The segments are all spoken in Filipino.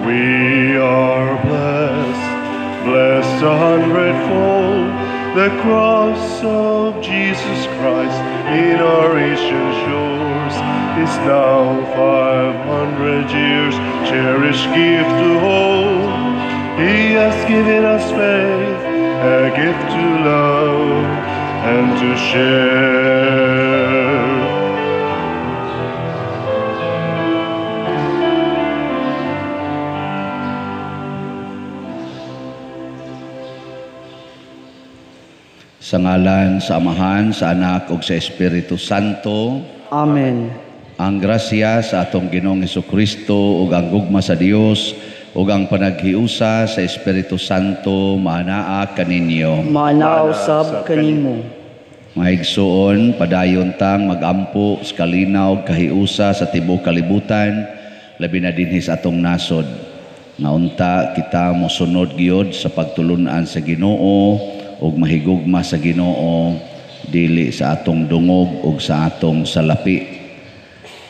We are blessed, blessed 100-fold. The cross of Jesus Christ in our ancient shores is now 500 years, cherished gift to hold. He has given us faith, a gift to love and to share. Sa ngalan, sa Amahan, sa Anak, ug sa Espiritu Santo. Amen. Ang grasya sa atong Ginoong Hesukristo ug ang gugma sa Dios ug ang panaghiusa sa Espiritu Santo maanaa kaninyo. Maanaa usab kanimo. Mga igsoon, padayon tang magampo sa kalinaw ug kahiusa sa tibuok kalibutan, labi na dinhi sa atong nasod. Nga unta kita mosunod gyud sa pagtulun-an sa Ginoo ug mahigugma sa Ginoo dili sa atong dungog ug sa atong salapi.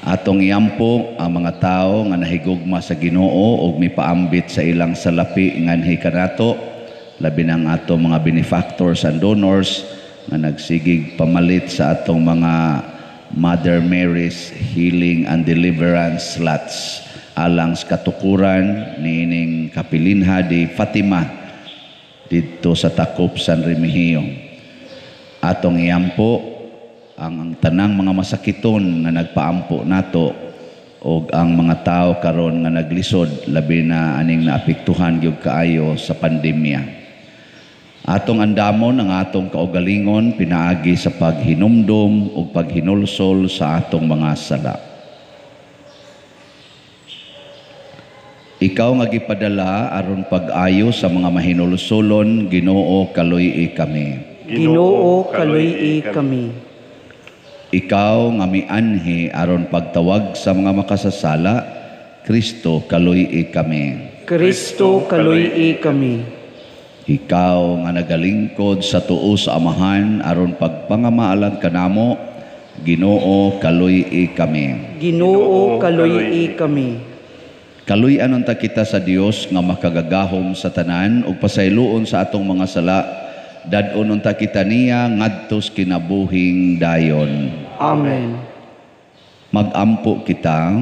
Atong iampo ang mga tao nga nahigugma sa Ginoo ug mipaambit sa ilang salapi nganhi kanato, labi ng atong mga benefactors and donors nga nagsigig pamalit sa atong mga Mother Mary's Healing and Deliverance slots alang sa katukuran niining kapilinha di Fatima dito sa Takop, San Remigio. Atong iampo ang tanang mga masakiton nga nagpaampo nato o ang mga tao karon nga naglisod labi na aning naapektuhan gyud kaayo sa pandemya. Atong andamon ang atong kaugalingon pinaagi sa paghinumdom ug paghinulsol sa atong mga sala. Ikaw nga gipadala aron pag-ayo sa mga mahinulsolon, Ginoo kaluy-i kami. Ginoo kaluy-i kami. Ikaw nga mianhi aron pagtawag sa mga makasasala, Kristo kaluy-i kami. Kristo kaluy-i kami. Ikaw nga nagalingkod sa tuo sa Amahan aron pagpangamaalan kanamo, Ginoo kaluy-i kami. Ginoo kaluy-i kami. Kaluy-an unta kita sa Dios nga makagagahom sa tanan ug pasayloon sa atong mga sala, dadon unta kita niya ngadtos kinabuhing dayon. Amen. Magampo kita.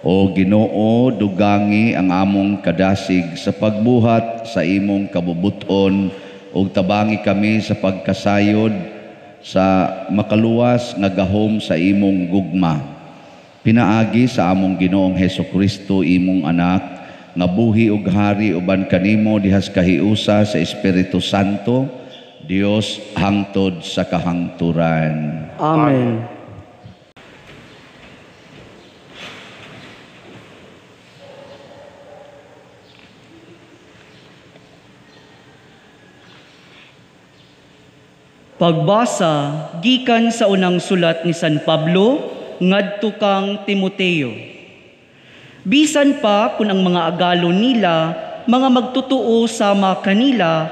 O Ginoo, dugangi ang among kadasig sa pagbuhat sa imong kabubuton ug tabangi kami sa pagkasayod sa makaluwas nga gahom sa imong gugma. Pinaagi sa among Ginoong Hesukristo imong anak nga buhi ug hari uban kanimo dihas kahiusa sa Espiritu Santo, Dios hangtod sa kahangturan. Amen. Pagbasa gikan sa unang sulat ni San Pablo ngadto kang Timoteo. Bisan pa kun ang mga agalo nila mga magtutuo sama kanila,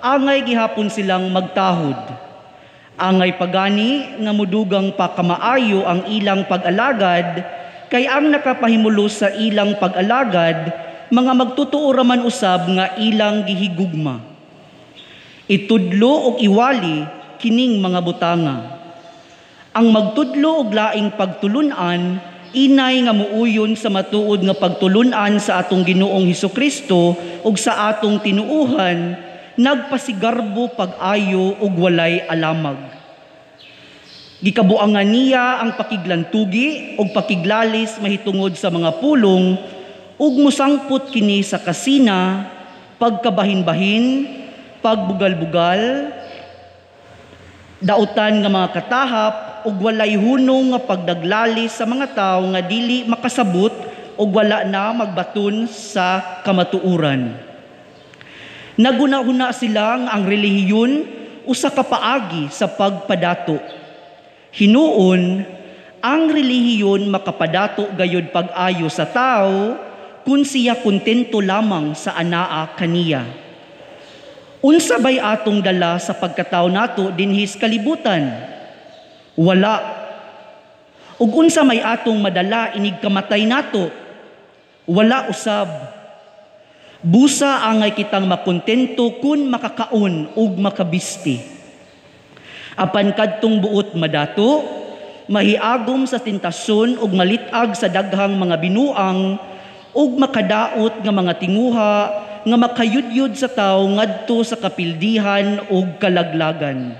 angay gihapon silang magtahod. Angay pagani nga mudugang pa kamaayo ang ilang pag-alagad, kay ang nakapahimulos sa ilang pag-alagad mga magtutuo raman usab nga ilang gihigugma. Itudlo og iwali kining mga butanga. Ang magtudlo og laing pagtulunan, inay nga muuyon sa matuod nga pagtulunan sa atong Ginoong Hesukristo ug sa atong tinuuhan, nagpasigarbo pag-ayo ug walay alamag. Gikabuangan niya ang pakiglantugi ug pakiglalis mahitungod sa mga pulong ug musangput kini sa kasina, pagkabahin-bahin, pagbugal-bugal, dautan nga mga katahap ug walay hunong nga pagdaglalis sa mga tawo nga dili makasabot ug wala na magbaton sa kamatuuran. Naguna-huna sila nga ang relihiyon usa ka paagi sa pagpadato. Hinuon, ang relihiyon makapadato gayud pag-ayo sa tao kun siya kontento lamang sa anaa kaniya. Unsa bay atong dala sa pagkatao nato dinhi sa kalibutan? Wala. ug unsa may atong madala inig kamatay nato, wala usab. Busa angay kitang makontento kun makakaon ug makabisti. Apan kadtong buot madato, mahiagom sa tentasyon ug malitag sa daghang mga binuang ug makadaot nga mga tinguha nga makayudyod sa tawo ngadto sa kapildihan ug kalaglagan.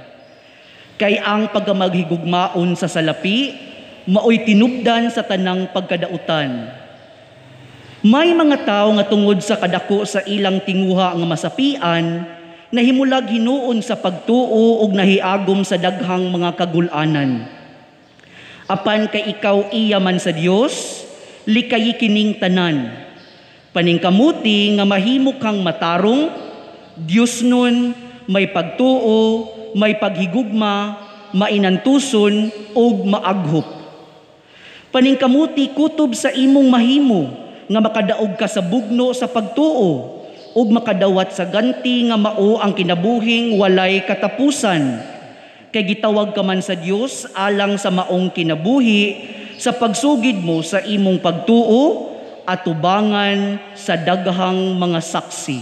Kay ang pagamaghigugmaon sa salapi, maoy tinubdan sa tanang pagkadautan. May mga tao nga tungod sa kadako sa ilang tinguha nga masapian, nahimulag hinuon sa pagtuo ug nahiagom sa daghang mga kagul-anan. Apan kay ikaw iya man sa Dios, likayi kining tanan. Paningkamuti nga mahimo kang matarong, Dios nun may pagtuo, may paghigugma, mainantuson ug maaghop. Paningkamuti kutob sa imong mahimo nga makadaog ka sa bugno sa pagtuo ug makadawat sa ganti nga mao ang kinabuhing walay katapusan. Kay gitawag ka man sa Dios alang sa maong kinabuhi sa pagsugid mo sa imong pagtuo at tubangan sa daghang mga saksi.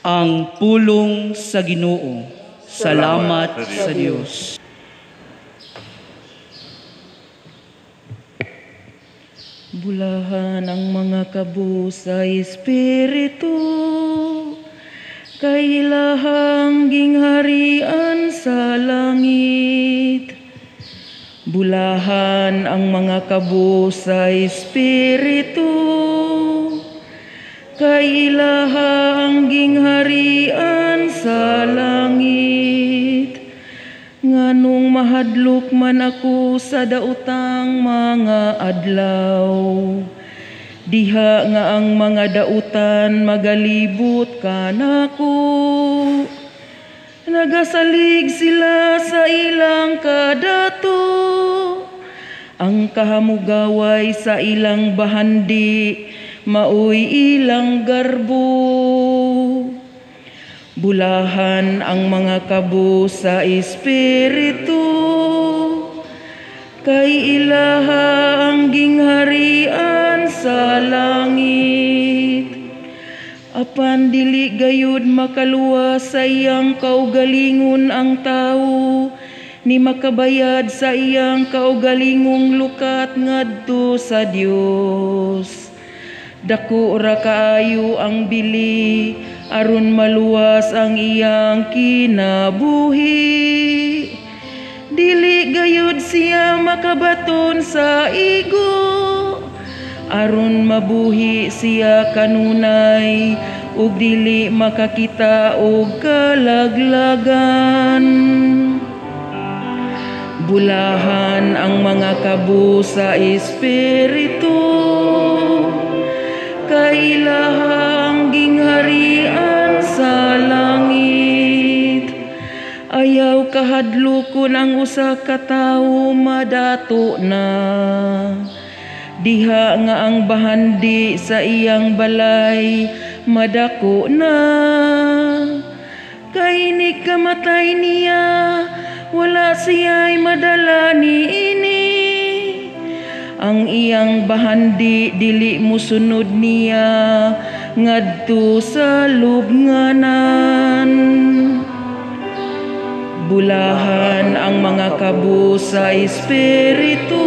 Ang pulong sa Ginoo. Salamat sa Dios. Bulahan ang mga kabo sa Espiritu, kay ilahang gingharian sa langit. Bulahan ang mga kabo sa Espiritu, kay ilahang gingharian sa langit. Nganong mahadlok man ako sa daotang mga adlaw, diha nga ang mga dautan magalibot kanako. Nagasalig sila sa ilang kadato, ang kahamugaway sa ilang bahandi, maoy ilang garbo. Bulahan ang mga kabo sa Espiritu, kay ilaha ang gingharian sa langit. Apan dili gayud makaluwa sa iyang kaugalingon ang tawo, ni makabayad sa iyang kaugalingong lukat ngadto sa Dios. Dako ra kaayo ang bili, aron maluwas ang iyang kinabuhi. Dili gayud siya makabaton sa igo, aron mabuhi siya kanunay, ug dili makakita og kalaglagan. Bulahan ang mga kabo sa Espiritu, kay ilahang gingharian sa langit. Ayaw kahadlokon ang usa ka tawo madato na, diha nga ang bahandi sa iyang balay madako na. Kay ni kamatay niya, wala siya'y madala niini. Ang iyang bahandi dili musunod niya ngadto sa lubnganan. Bulahan ang mga kabo sa Espiritu,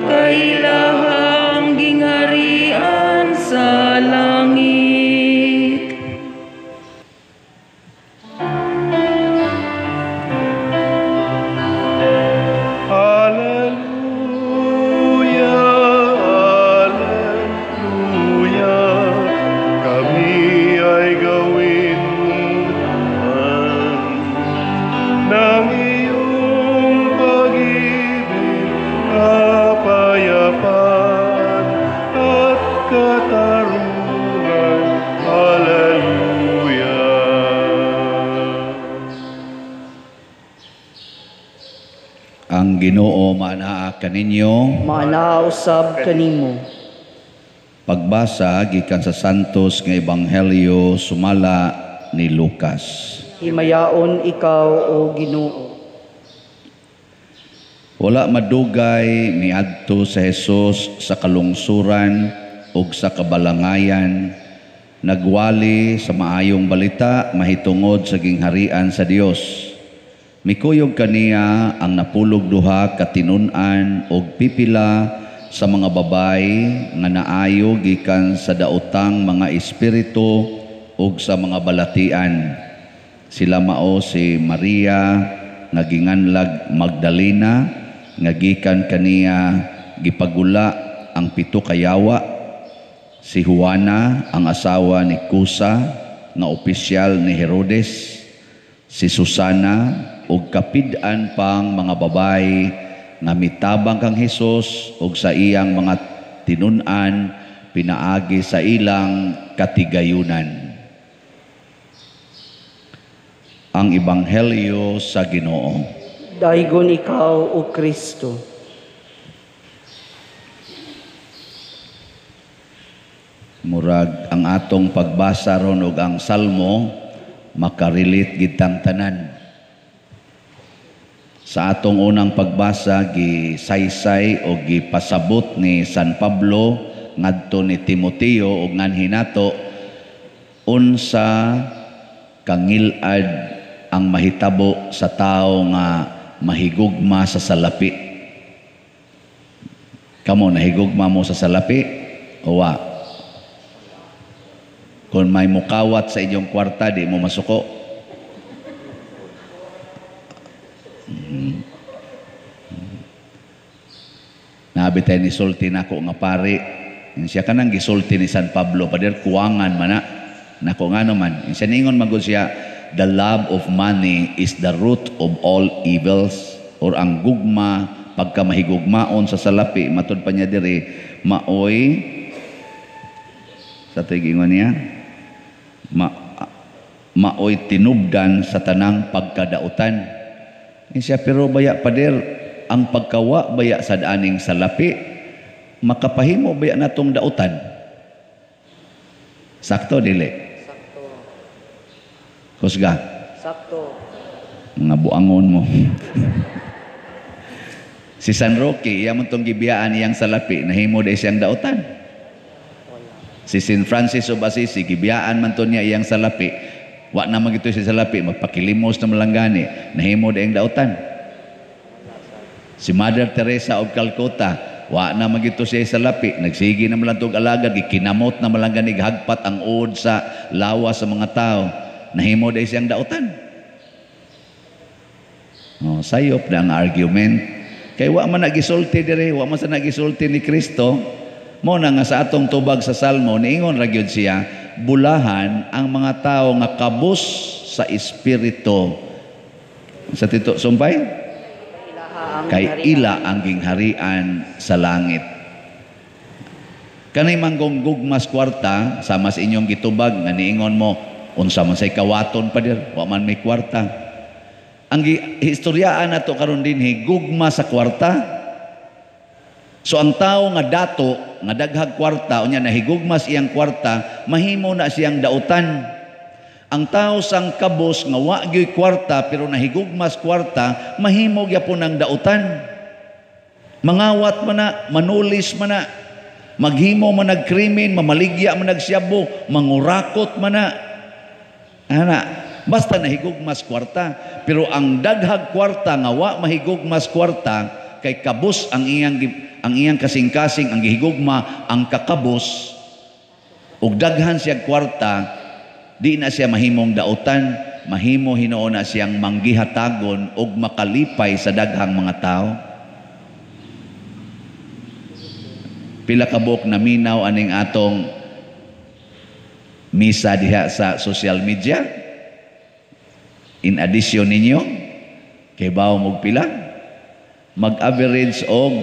kay ilahang gingharian sa langit. Ang Ginoo manaa kaninyo. Manausab kanimo. Pagbasa gikan sa Santos nga Ebanghelyo sumala ni Lucas. Himayaon ikaw o Ginoo. Wala madugay miadto sa Hesus sa kalungsuran ug sa kabalangayan, nagwali sa maayong balita mahitungod sa gingharian sa Dios. Mikuyog kaniya ang napulog duha ka tinun-an ug pipila sa mga babay nga naayo gikan sa daotang mga espiritu ug sa mga balatian. Sila mao si Maria nga ginganlag Magdalena nga gikan kaniya gipagula ang 7 ka yawa, si Juana ang asawa ni Kusa nga opisyal ni Herodes, si Susana ug kapid-an pang mga babay nga mitabang kang Hesus ug sa iyang mga tinun-an pinaagi sa ilang katigayunan. Ang Ebanghelyo sa Ginoo. Daigon ikaw, O Kristo. Murag ang atong pagbasa ron ug ang salmo makarilit gitang tanan. Sa atong unang pagbasa gisaysay o gipasabot ni San Pablo ngadto ni Timoteo ug nganhi nato unsa kangilad ang mahitabo sa tao nga mahigugma sa salapi. Kamo nahigugma mo sa salapi o wa? Kung may mukawat sa inyong kwarta, di mo masuko. Nabitay ni sulti nako nga pari. Siya kanang gisulti ni San Pablo, pader kuwangan man na. Nako nga naman. Siya ningon magod siya, the love of money is the root of all evils. Or ang gugma, pagka mahigugmaon sa salapi, matod pa niya diri, maoy, sa tigingon niya, maoy tinubdan sa tanang pagkadautan. Siya, pero baya pader, ang pagkawa baya sa daaning salapi, makapahimo baya natong dautan? Sakto, dili? Sakto. Kusga? Sakto. Mga buangon mo. Si San Roque, iya mo itong gibiyaan iyang salapi, nahimo day siyang dautan. Si St. Francis of Assisi, gibiyaan man to niya iyang salapi, wa na magito si salapi, magpakilimos na malanggani, nahimo day ang dautan. Si Mother Teresa of Calcutta, wa na magito siya sa lapi, nagsigi na malantog alagad, gikinamot na malanggani, hagpat ang uod sa lawa sa mga tao, nahimo day siyang dautan. Sayop na ang argument. Kay wa man nagisulti dire, wa man sa nagisulti ni Kristo, mo na nga sa atong tubag sa Salmo, niingon ra gyud siya, bulahan ang mga tao nga kabus sa espiritu. Sa tito sumpay? Kay ila ang gingharian sa langit. Kanay manggong gugmas kwarta, sa mas inyong gitubag, nga niingon mo, unsa man say kawaton pa dir, wa man may kwarta. Ang historyaan nato karon dinhi, gugma sa kwarta. So ang tao nga dato, nga daghag kwarta, unya nahigugmas iyang kwarta, mahimo na siyang dautan. Ang tao sang kabos nga wa gyoy kwarta pero nahigugmas kwarta, mahimo gyapon ang dautan. Mangawat man na, manulis man na, maghimo man nagkrimen, mamaligya man nagsyabo, mangurakot man na. Ana, basta nahigugmas kwarta. Pero ang daghag kwarta nga wa mahigugmas kwarta, kay kabos ang iyang kasing-kasing, ang gihigugma ang kakabos, ug daghan siya kwarta, di na siya mahimong dautan, mahimo hinuon na siyang manggihatagon ug makalipay sa daghang mga tao. Pila ka buok na minaw aning atong misa diha sa social media. In addition ninyo, kay bawo mog pila? Mag-average og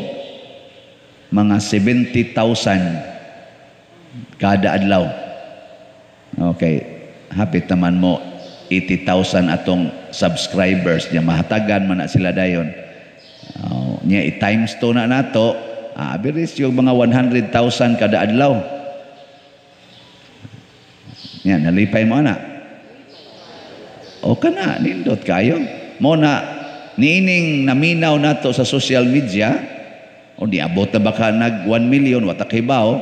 mga 70,000 kada adlaw. Okay. Hapit naman mo 80,000 atong subscribers niya, mahatagan man na sila dayon. Niya i-times 2 na nato, average yung mga 100,000 kada adlaw. Yan, nalipay mo na. O ka na, nindot kayo. Mo na, Niining naminaw nato sa social media, o niabot na baka nag 1 million, watakibaw,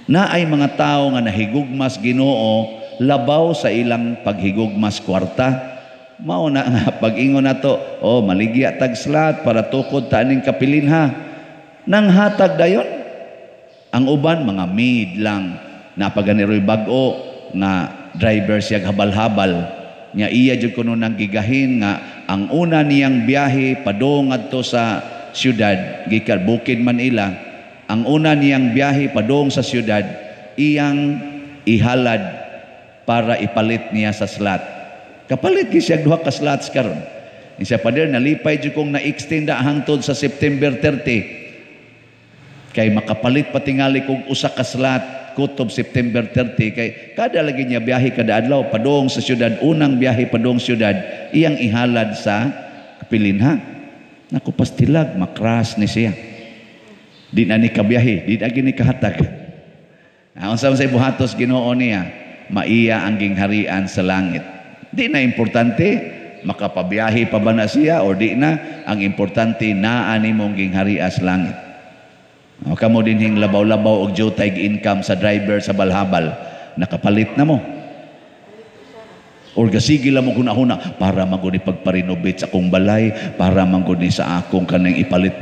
na ay mga tao nga nahigugmas Ginoo, labaw sa ilang paghigugmas kwarta. Mao na nga pag-ingon nato, maligya tag slot para tukod ta aning kapilin ha. Nang hatag dayon, ang uban mga maid lang, napaganiroy bag-o nga driver siya habal-habal. Nya iya jud kuno nang gigahin nga ang una niyang biyahe padong adto sa syudad, gikan Bukid Manila. Ang una niyang biyahe padong sa syudad, iyang ihalad para ipalit niya sa slot. Kapalit gi siya duha ka slots karon. Siya pader nalipay jud kong na-extend hangtod sa September 30. Kay makapalit patingali kog usa ka slot kutob September 30 kay kada lagi niya biyahe kada adlaw padong sa syudad, unang biyahe padong syudad, iyang ihalad sa kapilinha. Naku pastilag makras ni siya. Di na ni kabiyahe, di na gini kahatag. Unsa man say buhatos Ginoo niya, maiya ang gingharian sa langit. Di na importante makapabiyahe pa ba na siya o di na, ang importante naa nimong gingharian sa langit. Kamo din hing labaw-labaw og jutay income sa driver sa balhabal, nakapalit na mo. Or gasigi lang mo hunahuna para maguni pagpa-renovate sa akong balay, para maguni sa akong kanang ipalit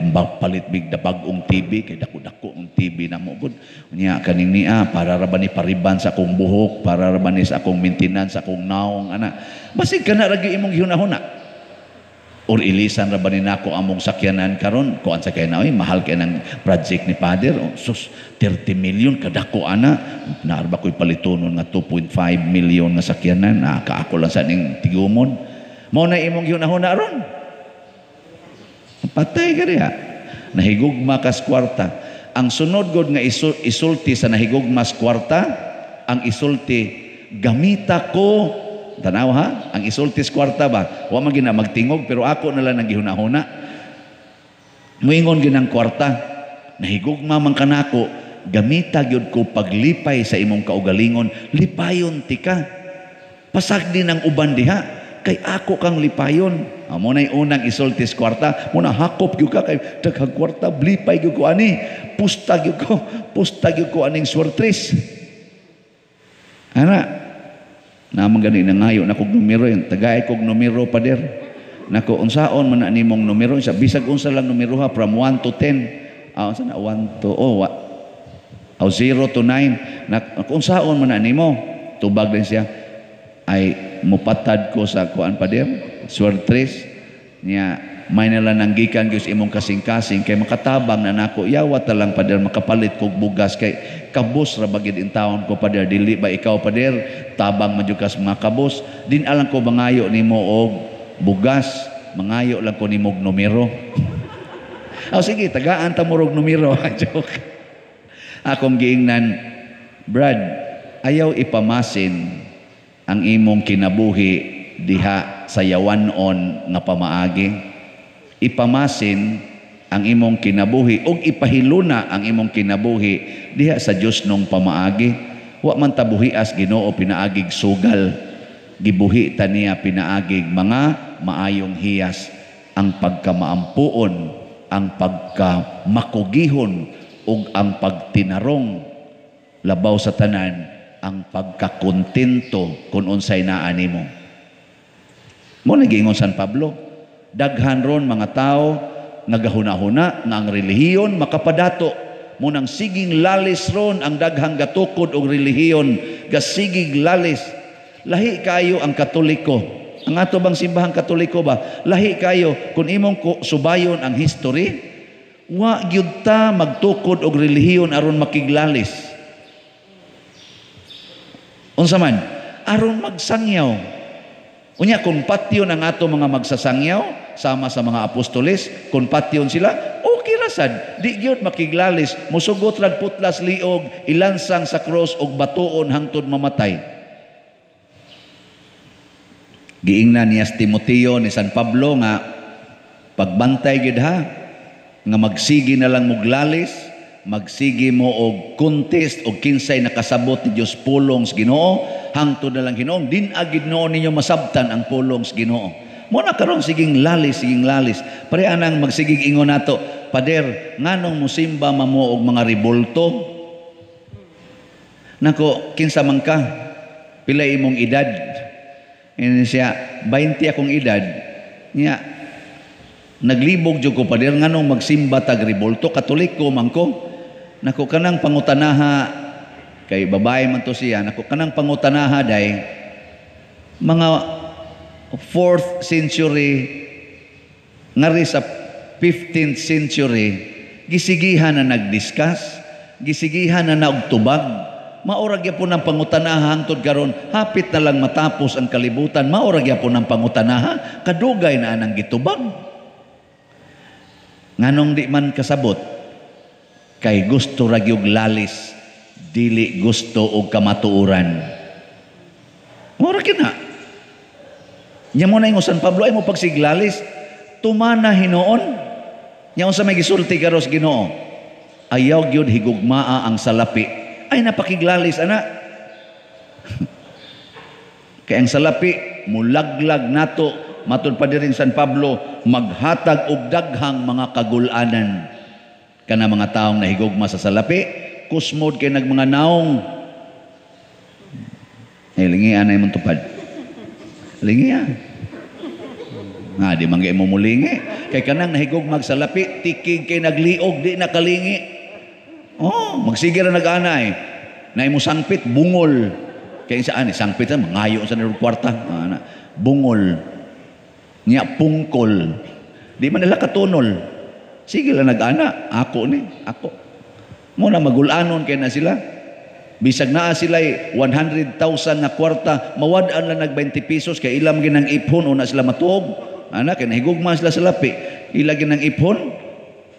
big da bagong TV, kay dako-dako ang TV na mo gud. Unya kaning niya para ra ba ni pariban sa akong buhok, para ra ba ni sa akong maintenance sa akong naong ana. Basig kana ra gyud imong hunahuna. Or ilisan ra ba ni nako among sakyanan karon, kuan sa kay naoy mahal kay nang project ni Father. Sus 30 million kadako ana, naarba ko'y palitonon nga 2.5 million nga sakyanan, kaako lang sa ning tigumon. Mao na imong hunahuna ron. Patay ka diha. Nahigugma kas kwarta. Ang sunod gud nga isulti sa nahigugmas kwarta, ang isulti gamita ko. Tanaw ha, ang isulti sa kwarta ba? Wa man gina magtingog pero ako na lang nang gihunahuna. Muingon ginang kwarta, nahigugma man kanako, gamita gyud ko paglipay sa imong kaugalingon, lipayon tika. Pasag din ang uban diha, kay ako kang lipayon. Amo nay unang isulti sa kwarta, muna hakop gyud ka kay daghang kwarta, lipay gyud ko ani, pusta gyud ko aning swertres. Ana, naman gani na ngayo na kog numero yung tagay kog numero pader. Nako unsaon man na nimong numero, sa bisag unsa lang numero ha from 1 to 10. Unsa na 1 to 0 to 9. Nako unsaon man na nimo? Tubag din siya ay mupatad ko sa kuan pader, swertres niya. May nala nang gikan gyud imong kasing-kasing kay makatabang na nako yawa ta lang pader makapalit kog bugas kay kabus ra bagid in taon ko pader, dili ba ikaw pader tabang man jud kas mga kabus din alang ko mangayo nimo og bugas, mangayo lang ko nimo og numero. Sige tagaan ta mo og numero. Joke. Akong giingnan, Brad, ayaw ipamasin ang imong kinabuhi diha sa yawanon nga pamaagi. Ipamasin ang imong kinabuhi ug ipahiluna ang imong kinabuhi diha sa Dios nung pamaagi. Wa man tabuhias Ginoo pinaagig sugal, gibuhi ta niya pinaagig mga maayong hiyas, ang pagkamaampuon, ang pagkamakugihon ug ang pagtinarong, labaw sa tanan ang pagkakontento kun unsay naa nimo. Mo nagingon San Pablo, daghan ron mga tao nagahuna-huna nga ang relihiyon makapadato. Munang siging lalis ron ang daghang gatukod og relihiyon, gasigig lalis. Lahi kayo ang Katoliko. Ang ato bang simbahang Katoliko ba? Lahi kayo kung imong subayon ang history, wa gyud ta magtukod og relihiyon aron makiglalis. Unsa man? Aron magsangyaw. Unya kung patyon ang ato mga magsasangyaw sama sa mga apostoles, kung patyon sila, okay rasad. Di gyud makiglalis, musugot rag putlas liog, ilansang sa cross og batuon hangtod mamatay. Giingnan niya si Timoteo ni San Pablo nga pagbantay gyud ha, nga magsigi na lang muglalis, magsigi mo og contest og kinsay nakasabot ni Dios pulong sa Ginoo, hangtod na lang Ginoo, din agid noon ninyo masabtan ang pulong sa Ginoo. Mo na karon siging lalis. Pare anang magsigig ingon nato, Pader, nganong musimba mamo og mga rebolto? Nako, kinsa man ka? Pila imong edad? Ini siya, 20 akong edad. Niya, naglibog jud ko, Pader, nganong magsimba tag rebolto? Katoliko man ko. Nako, kanang pangutanaha, kay babae man to siya, nako, kanang pangutanaha day, mga 4th century ngari sa 15th century gisigihan na nagdiscuss, gisigihan na naugtubag, maurag yapon ang pangutanaha hangtod karon hapit na lang matapos ang kalibutan, maurag yapon ang pangutanaha kadugay na anang gitubag. Nganong di man kasabot kay gusto ra gyud lalis, dili gusto og kamatuoran. Maurag na nya mo na yung San Pablo ay mo pagsiglalis, tumana hinoon. Nya sa may gisulti karos Ginoo, ayaw gyud higugmaa ang salapi. Ay napakiglalis ana. Kay ang salapi mulaglag nato, matud pa diring San Pablo, maghatag og daghang mga kagul-anan kana mga taong nahigugma sa salapi, kusmod kay nag mga naong. Ay lingi anay mong tupad. Lingi di manggay mo mulingi. Kay kanang nahigog magsalapi, tikig kay nagliog, di nakalingi. Magsigir na nag-anay. Na imo sangpit, bungol. Kaya saan, sangpit sa mangayo sa nirong kwarta. Bungol. Niya, pungkol. Di man nila katunol. Sige lang nag-ana. Ako ni, ako. Muna magulanon kaya na sila. Bisag naa sila 100,000 na kwarta, mawad-an lang nag 20 pesos, kay ilam ginang ipon, una sila matuog. Kaya nahigugma sila sa lapi, ilagin ng ipon,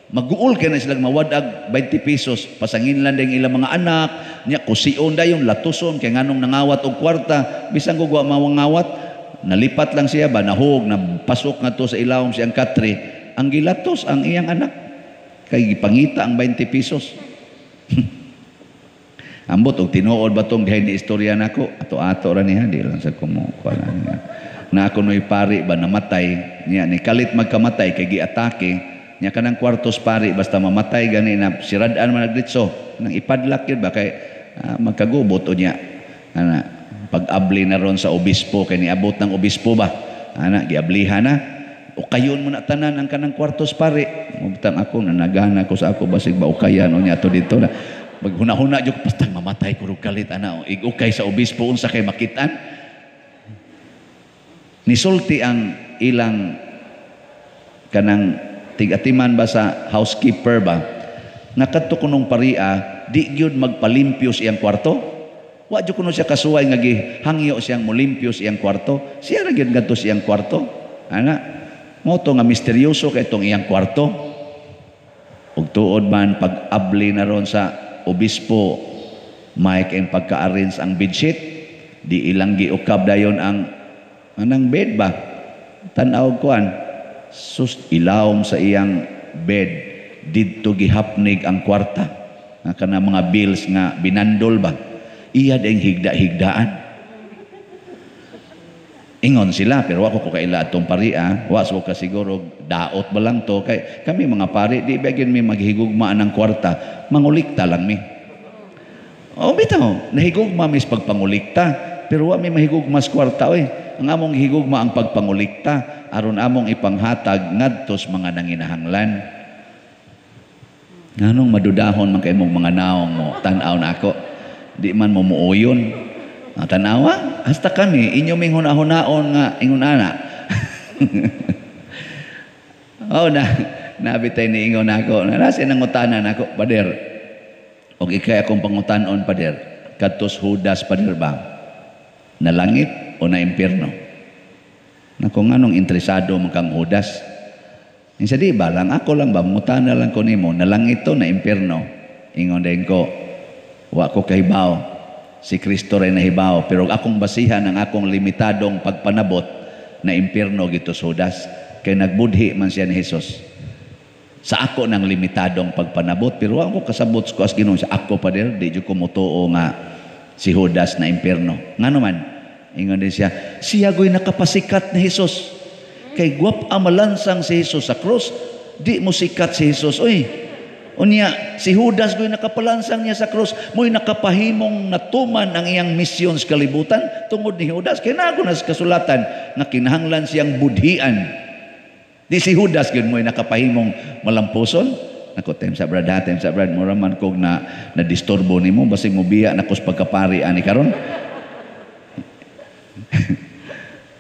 mag-uol kaya na silang mawadag 20 pesos, pasangin lang din ilang mga anak, niya kusion da yung latuson, kaya nganong nangawat og kwarta, bisang gugwa mawangawat, nalipat lang siya ba, nahog, napasok nga to sa ilawom siyang katri, ang gilatos ang iyang anak, kay gipangita ang 20 pesos. Ambot og tinuod ba tong dihay ni istorya nako, ato-ato ra niya, di lang sa kumukuha niya. Na ako no'y pari ba namatay niya, ni kalit magkamatay kay giatake niya kanang kwartos pari basta mamatay gani na siradaan man nagditso nang ipadlak yun ba kay magkagubot o niya pag-abli na ron sa obispo kay niabot ng obispo ba giablihan na o kayon mo na tanan ang kanang kwartos pari mubtang ako nanagana ko sa ako basig ba ukayan o niya to dito na maghuna-huna jud basta mamatay ko kalit igukay sa obispo unsa kay makitaan. Nisulti ang ilang kanang tigatiman ba sa housekeeper ba nga kadto kunong paria di gyud magpalimpyo siyang kwarto, wa jud kuno siya kasuway nga gihangyo siyang molimpyo siyang kwarto, siya ra gyud ngadto siyang kwarto mo to nga misteryoso kay tong iyang kwarto. Ug tuod man pag-abli na ron sa obispo may kay pagka-arrange ang bedsheet, di ilang giukab dayon ang anang bed ba? Tanaw kuan. Sus ilawom sa iyang bed didto gihapnig ang kwarta. Kana mga bills nga binandol ba? Iya ding higda-higdaan. Ingon sila pero ako ko kaila atong paria, was ko ka siguro daot ba lang to kay kami mga pari di bagyan mi maghigugmaan ng kwarta, mangulikta lang mi. Bitaw, nahigugma mis pagpangulikta, pero wa mi mahigugma sa kwarta ang among higugma ang pagpangulikta aron among ipanghatag ngadtos mga nanginahanglan. Nganong madudahon man kay mong mga naong mo tan-aw na ako di man mo muuyon tanawa hasta kami inyo ming hunahon nga ingon ana. Nabitay ni ingon ako nasi nang utanan ako, Pader, og ikay akong pangutanon, Pader, kadtos Judas, Pader ba na langit o na impyerno? Na kung anong interesado man kang Judas. Isa di ba lang ako lang ba mutana lang ko nimo na langit to na impyerno? Ingon din ko, wa ko kahibaw. Si Kristo rin nahibaw, pero akong basihan ang akong limitadong pagpanabot na impyerno gito Judas. Kay nagbudhi man siya ni Jesus. Sa ako nang limitadong pagpanabot, pero ako kasabot ko as Ginoo sa ako, Pader, di jud ko mutuo nga si Judas na impyerno. Ngano man? Ingon din siya go'y nakapasikat na Jesus. kay guwap amalansang si Jesus sa cross, di mo sikat si Jesus. Unya, si Judas ko'y nakapalansang niya sa cross, mo'y nakapahimong natuman ang iyang misyon sa kalibutan tungod ni Judas. Kaya nago na sa kasulatan na kinahanglan siyang budhian. Di si Judas yun mo'y nakapahimong malampuson. Ako, time sa brad, muraman kog na disturbo ni mo, basig mo biya na kus pagkapari ani karon.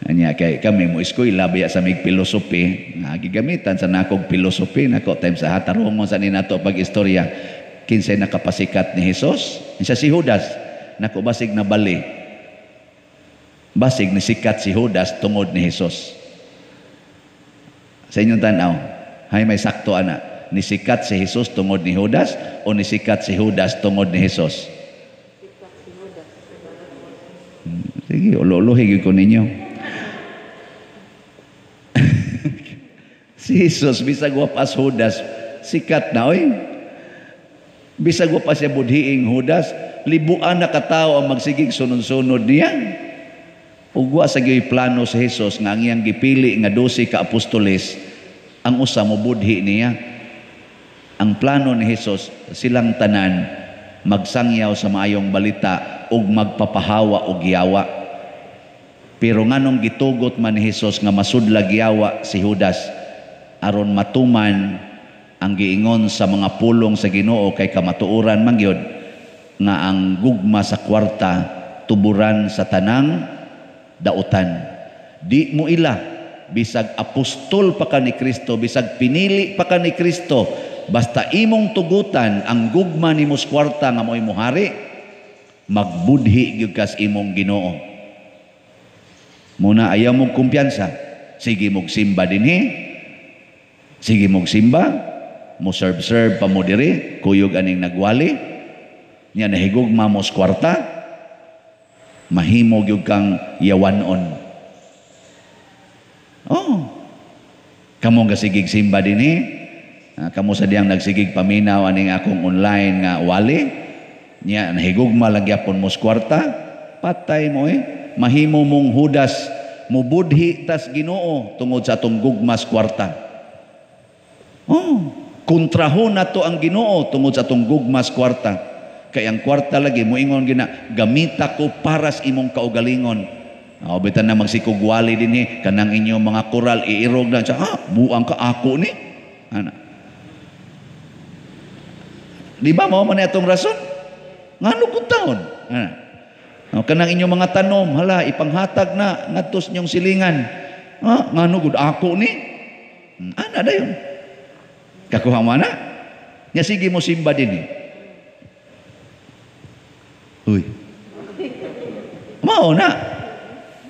Anya kay kami mo iskoy labi sa mig philosophy nga gigamitan sa nakog philosophy nako time sa hatarong mo sa ninato pag istorya kinsay nakapasikat ni Hesus isa si Judas nako basig na bali basig ni sikat si Judas tungod ni Hesus sa inyong tanaw hay may sakto ana ni sikat si Hesus tungod ni Judas o ni sikat si Judas tungod ni Hesus sige ulo-ulohi ko ninyo. Si Jesus, bisag wapas Judas, sikat na, bisag wapas siya budhiing Judas, libuan na katao ang magsigig sunod-sunod niya. Ugwa sa gyoy plano si Jesus, nga ang iyang gipili nga 12 ka apostoles, ang usa mo budhi niya. Ang plano ni Jesus, silang tanan, magsangyaw sa maayong balita, ug magpapahawa og yawa. Pero nganong gitugot man ni Jesus nga masudlag yawa si Judas, aron matuman ang giingon sa mga pulong sa Ginoo kay kamatuoran man gyud nga ang gugma sa kwarta tuburan sa tanang dautan. Di mo ila bisag apostol pa ka ni Kristo, bisag pinili pa ka ni Kristo, basta imong tugutan ang gugma nimo sa kwarta nga mo'y muhari, magbudhi gyud kas imong Ginoo. Muna ayaw mong kumpiyansa, sige mong simba dinhi. Sige mong simba, mo serve pa mo diri, kuyog aning nagwali, niya nahigugma mo sa kwarta, mahimog yung kang yawanon. Kamo nga sigig simba din kamo sa diyang nagsigig paminaw aning akong online nga wali, niya nahigugma lagyapon mo sa kwarta, patay mo mahimo mong Judas, mubudhi tas Ginoo tungod sa atong gugma sa kwarta. Kontrahon na to ang Ginoo tungod sa atong gugma sa kwarta. Kay ang kwarta lagi moingon gina gamita ko para sa imong kaugalingon. Bitan na magsikugwali dinhi kanang inyong mga koral iirog na siya, buang ka ako ni. Ana. Di ba mao man atong rason? Ngano kung taon? Kanang inyong mga tanom, hala ipanghatag na ngadtos nyong silingan. Ngano gud ako ni? Ana dayon. Kakuha mo na? Nga sige mo simba din Mao na.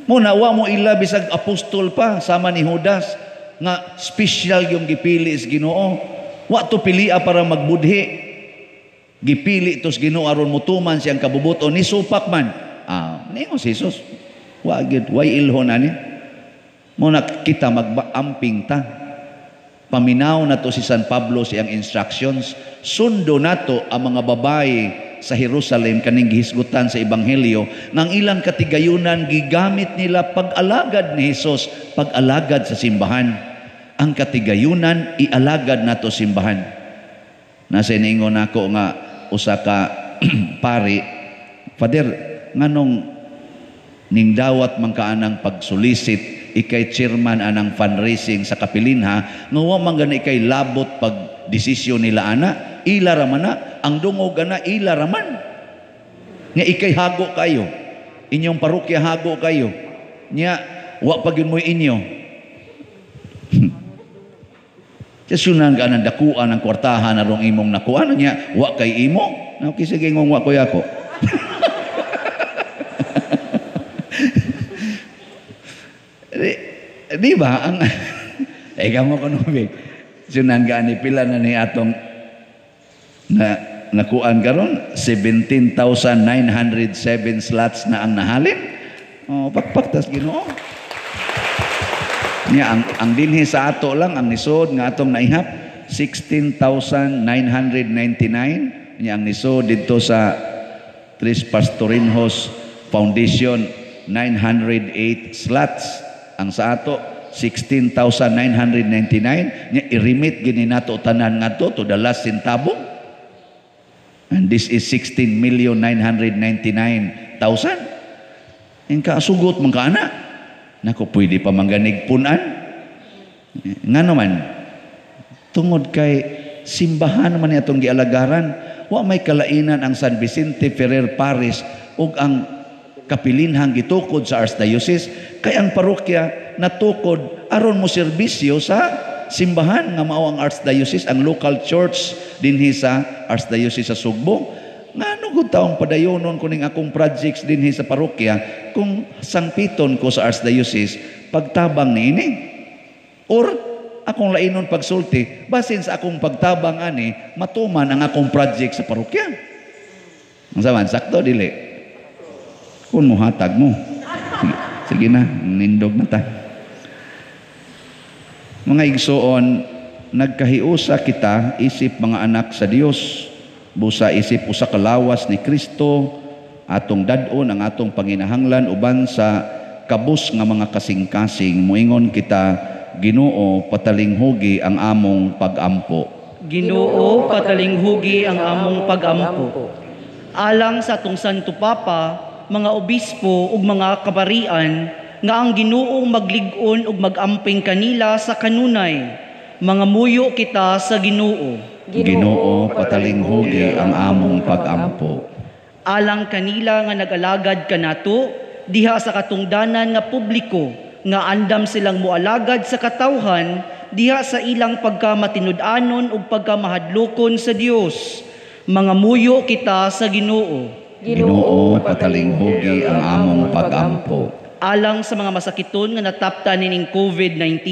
Muna, wa mo ila bisag apostol pa, sama ni Judas, nga special yung gipili is Ginoo. Wa to pilia para magbudhi. Gipili tos Ginoo aron mutuman siyang kabubuton ni supak man. Ningon si Jesus. Wa gid, way ilhon ani. Muna kita mag-amping ta. Paminaw na to si San Pablo siyang instructions, sundo nato ang mga babae sa Jerusalem kaning gihisgutan sa ebanghelyo nang ilang katigayunan gigamit nila pag-alagad ni Jesus, pag-alagad sa simbahan. Ang katigayunan ialagad nato simbahan. Nasa iningon nako nga usa ka pari, Father, nganong ning dawat man kaanang pagsulisit ikay chairman anang fundraising sa kapilinha, nga wa man gani ikay labot pag desisyon nila ana, ila raman na, ang dungog ana ila raman. Nga ikay hago kayo, inyong parokya hago kayo, nya wa pag yun mo inyo. Kasunan ka ng dakuan ng kwartahan na rong imong nakuan, nya wa kay imo, nakisige ngong wa koy ako. Di ba ang kamo kanubig sunan gani pila na ni atong na nakuan karon 17,907 slots na ang nahalin. Pakpaktas Ginoo niya ang dinhi sa ato lang ang nisod nga atong naihap 16,999 niya ang nisod didto sa Tres Pastorinhos Foundation 908 slots. Ang sa ato 16,999 nya i-remit gini nato tanan ngadto to the last centavo. And this is 16,999,000. Ang kaasugot man ka ana. Nako pwede pa mangganig punan. Nga naman, tungod kay simbahan man atong gialagaran, wa may kalainan ang San Vicente Ferrer Parish ug ang kapilinhang gitukod sa Archdiocese, kay ang parokya natukod aron mo serbisyo sa simbahan nga mao ang Archdiocese, ang local church dinhi sa Archdiocese sa Sugbo. Ngano gud taong padayonon kuning akong projects dinhi sa parokya kung sangpiton ko sa Archdiocese pagtabang niini? Or akong lainon pagsulti basin sa akong pagtabang ani matuman ang akong project sa parokya. Ang saman sakto dili. Kun mo hatag mo. Sige na, nindog na ta. Mga igsoon, nagkahiusa kita isip mga anak sa Dios. Busa isip usa ka lawas ni Kristo, atong dad-on ang atong panginahanglan uban sa kabus nga mga kasing-kasing. Muingon kita, Ginoo patalinghugi ang among pag-ampo. Ginoo patalinghugi ang among pag-ampo. Alang sa atong Santo Papa, mga obispo ug mga kabarian nga ang Ginoong maglig-on ug mag-amping kanila sa kanunay. Mga muyo kita sa Ginoo. Ginoo patalinghugi ang among pag-ampo. Alang kanila nga nag-alagad kanato diha sa katungdanan nga publiko nga andam silang moalagad sa katawhan diha sa ilang pagkamatinud-anon ug pagkamahadlokon sa Dios. Mga muyo kita sa Ginoo. Ginoo patalinghugi ang among pag-ampo. Alang sa mga masakiton nga nataptan nining COVID-19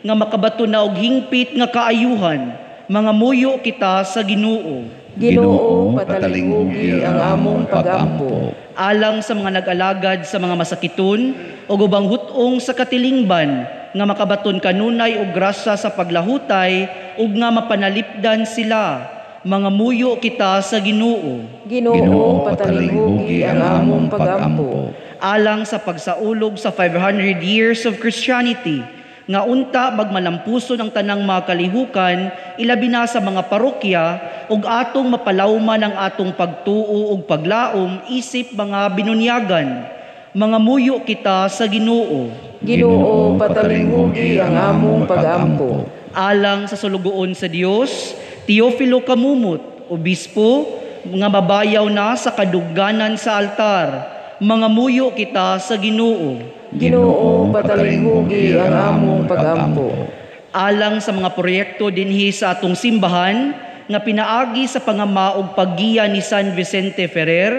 nga makabato na og hingpit nga kaayuhan, mga muyo kita sa Ginoo. Ginoo patalinghugi ang among pag-ampo. Alang sa mga nag-alagad sa mga masakiton o ubang hutong sa katilingban nga makabaton kanunay og grasya sa paglahutay ug nga mapanalipdan sila, mga muyo kita sa Ginoo. Ginoo patalinghugi ang among pag-ampo. Alang sa pagsaulog sa 500 years of Christianity nga unta magmalampuson ang tanang mga kalihukan ilabi na sa mga parokya ug atong mapalawman ang atong pagtuo ug paglaom isip mga binunyagan, mga muyo kita sa Ginoo. Ginoo patalinghugi ang among pag-ampo. Alang sa sulugoon sa Dios, Teofilo Kamumot, obispo nga mabayaw na sa kadugganan sa altar, mga muyo kita sa Ginoo. Ginoo patalinghugi ang among pag-ampo. Alang sa mga proyekto dinhi sa atong simbahan nga pinaagi sa pangama ug paggiya ni San Vicente Ferrer,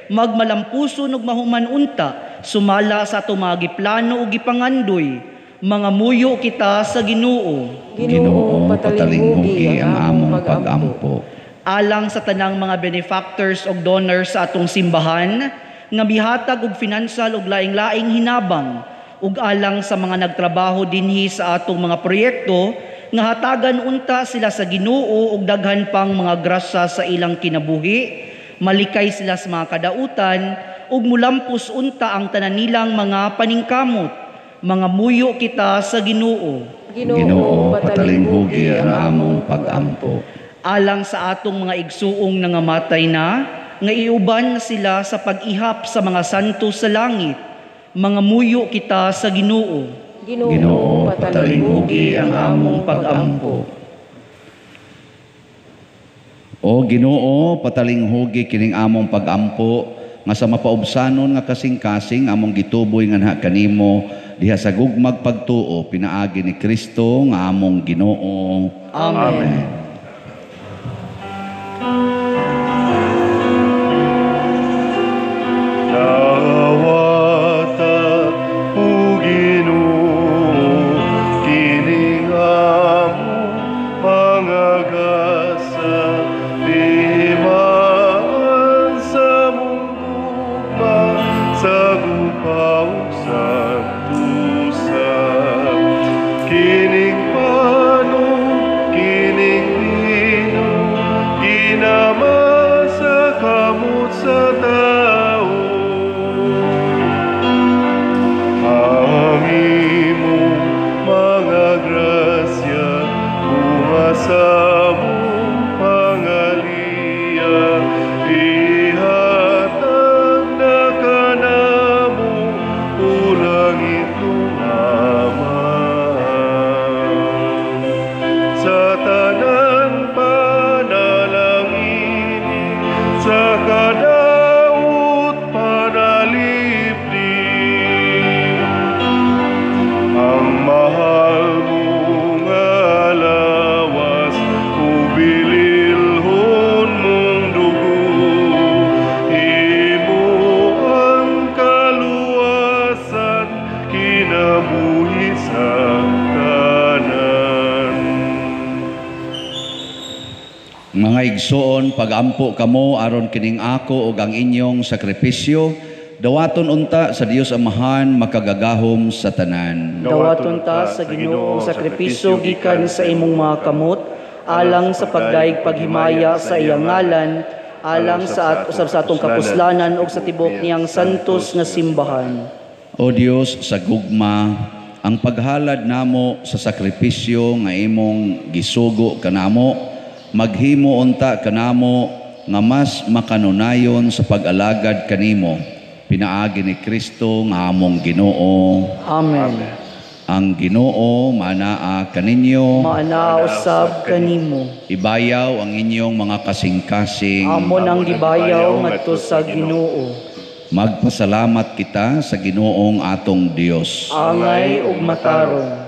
magmalampuson ug mahuman unta sumala sa atong mga giplano ug gipangandoy, mga muyo kita sa Ginoo. Ginoo patalinghugi ang among pag-ampo. Alang sa tanang mga benefactors ug donors sa atong simbahan nga bihatag og financial ug laing-laing hinabang, ug alang sa mga nagtrabaho dinhi sa atong mga proyekto nga hatagan unta sila sa Ginoo ug daghan pang mga grasya sa ilang kinabuhi, malikay sila sa mga kadautan ug mulampos unta ang tanan nilang mga paningkamot, mga muyo kita sa Ginoo. Ginoo patalinghugi ang among pag-ampo. Alang sa atong mga igsuong nangamatay na nga iuban na sila sa pag-ihap sa mga santo sa langit, mga muyo kita sa Ginoo. Ginoo patalinghugi ang among pag-ampo. O Ginoo patalinghugi kining among pag-ampo nga sa mapaubsanon nga kasing-kasing among gituboy nga naha kanimo diha sa gugmag pagtuo pinaagi ni Kristo nga among Ginoo. Amen. Nawata o Ginoo kining among pangagasa di maan sa mundo pa sa gupaw sa tusa kining pano kining vino ginama sa kamot sa tao ang imong Mga igsoon, pagampo kamo aron kining ako ug ang inyong sakripisyo, dawaton unta sa Dios Amahan makagagahom sa tanan. Dawaton ta sa Ginoong sakripisyo gikan sa imong mga kamot, alang sa pagdaig paghimaya sa iyang ngalan, alang sa usab sa atong kapuslanan ug sa tibok niyang santos nga simbahan. O Dios sa gugma, ang paghalad namo sa sakripisyo nga imong gisugo kanamo, maghimo unta kanamo nga mas makanunayon sa pag-alagad kanimo. Pinaagi ni Kristo nga among Ginoo. Amen. Ang Ginoo manaa kaninyo. Maana usab kanimo. Ibayaw ang inyong mga kasing-kasing. Amo nang gibayaw ngadto sa Ginoo. Magpasalamat kita sa Ginoong atong Dios. Angay ug matarong.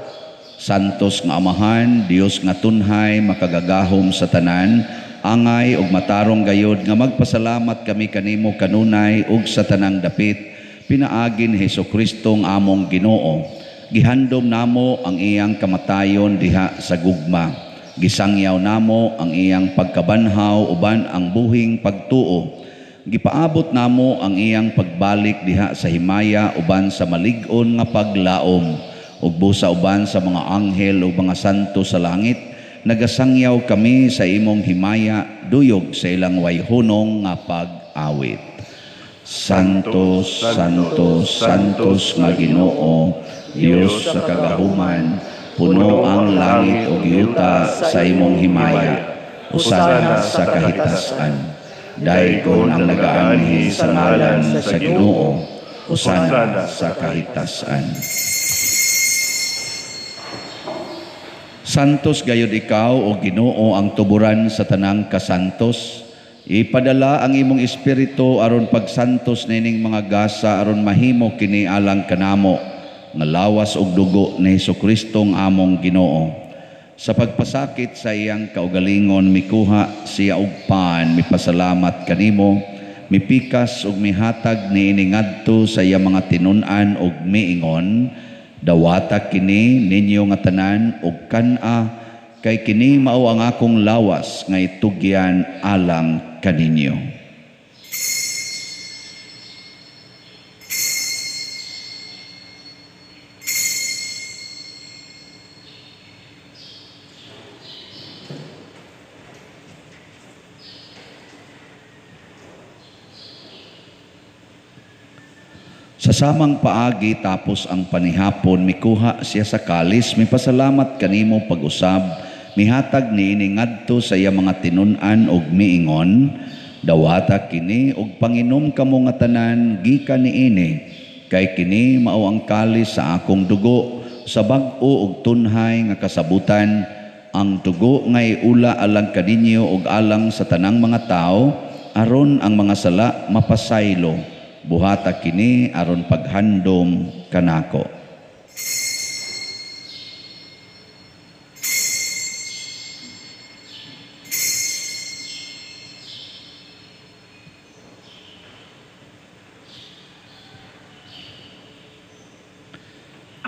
Santos nga Amahan, Dios nga tunhay makagagahom sa tanan, angay ug matarong gayod nga magpasalamat kami kanimo kanunay ug sa tanang dapit, pinaagin Hesukristo nga among Ginoo. Gihandom namo ang iyang kamatayon diha sa gugma. Gisangyaw namo ang iyang pagkabanhaw uban ang buhing pagtuo. Gipaabot namo ang iyang pagbalik diha sa himaya uban sa malig-on nga paglaom. Ug busa uban sa mga anghel ug mga santo sa langit, nagasangyaw kami sa imong himaya duyog sa ilang wayhunong nga pag-awit. Santos, Santos, Santos nga Ginoo, Dios sa kagahuman, puno ang langit ug yuta sa imong himaya. Usana sa kahitasan. Dayon ang nagaanhi sa ngalan sa Ginoo. Usana sa kahitasan. Santos gayud ikaw o Ginoo ang tuburan sa tanang kasantos. Ipadala ang imong espiritu aron pagsantos nining mga gasa aron mahimo kini alang kanamo nga lawas og dugo ni Hesukristo nga among Ginoo. Sa pagpasakit sa iyang kaugalingon mikuha siya og pan, mipasalamat kanimo, mipikas ug mihatag niini ngadto sa iyang mga tinun-an ug miingon, dawata kini ninyo nga tanan ug kan-a kay kini mao ang akong lawas nga itugyan alang kaninyo. Sa samang paagi tapos ang panihapon, mikuha siya sa kalis, mipasalamat kanimo pag-usab, mihatag niini ngadto sa iya mga tinun-an ug miingon, dawata kini ug panginom kamo nga tanan gikan niini, kay kini mao ang kalis sa akong dugo, sa bag-o ug tunhay nga kasabutan, ang dugo nga iula alang kaninyo ug alang sa tanang mga tao, aron ang mga sala mapasaylo. Buhata kini aron paghandom kanako.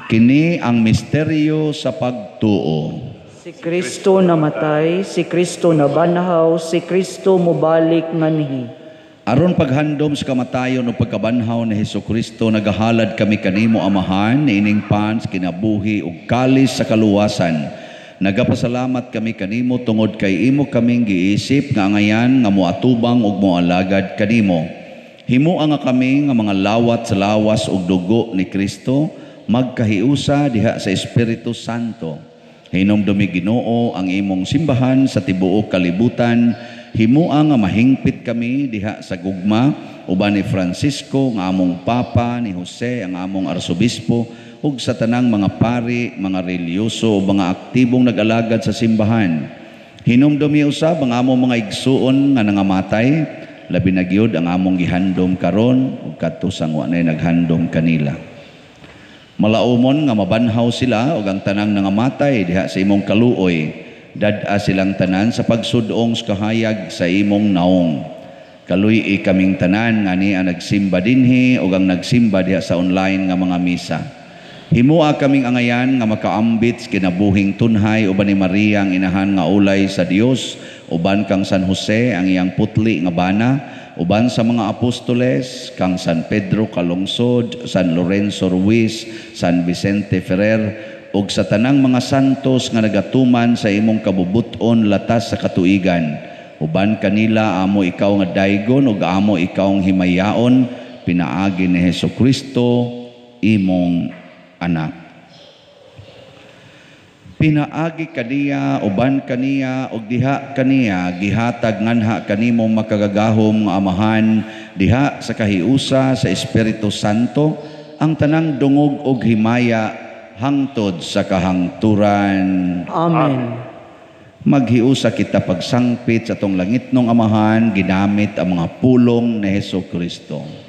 Kini ang misteryo sa pagtuo. Si Kristo namatay, si Kristo nabanhaw, si Kristo mobalik nganhi. Aron paghandom sa kamatayon o pagkabanhaw ni Hesukristo, nagahalad kami kanimo Amahan, ining pans, kinabuhi ug kalis sa kaluwasan. Nagapasalamat kami kanimo tungod kay imo kaming giisip nga ngayan nga moatubang ug moalagad kanimo. Himuan nga kami nga mga lawat sa lawas ug dugo ni Kristo, magkahiusa diha sa Espiritu Santo. Hinumdumi Ginoo ang imong simbahan sa tibuok kalibutan. Himua nga mahingpit kami diha sa gugma uban ni Francisco nga among papa, ni Jose ang among arsobispo ug sa tanang mga pari, mga reliyoso o mga aktibong nag-alagad sa simbahan. Hinumdumi usab ang among mga igsuon nga nangamatay, labi na gyud ang among gihandom karon ug kadto sang wa nay naghandom kanila. Malaumon nga mabanhaw sila ug ang tanang nangamatay diha sa imong kaluoy. Dad-a silang tanan sa pagsudong sa kahayag sa imong naong. Kaluy kaming tanan nga niya nagsimba dinhi o ang nagsimba diha sa online nga mga misa. Himua kaming angayan nga makaambit kinabuhing tunhay uban ni Maria ang inahan nga ulay sa Dios uban kang San Jose ang iyang putli nga bana, uban sa mga apostoles, kang San Pedro Calungsod, San Lorenzo Ruiz, San Vicente Ferrer, ug sa tanang mga santos nga nagatuman sa imong kabubuton latas sa katuigan. Uban kanila amo ikaw nga daygon ug amo ikaw ang himayaon, pinaagi ni Hesukristo imong anak. Pinaagi kaniya, uban kaniya, ug diha kaniya, gihatag nganha kanimong makagagahom nga amahan, diha sa kahiusa sa Espiritu Santo, ang tanang dungog ug himaya, hangtod sa kahangturan. Amen. Maghiusa kita pagsangpit sa atong langitnong amahan, ginamit ang mga pulong ni Hesukristo.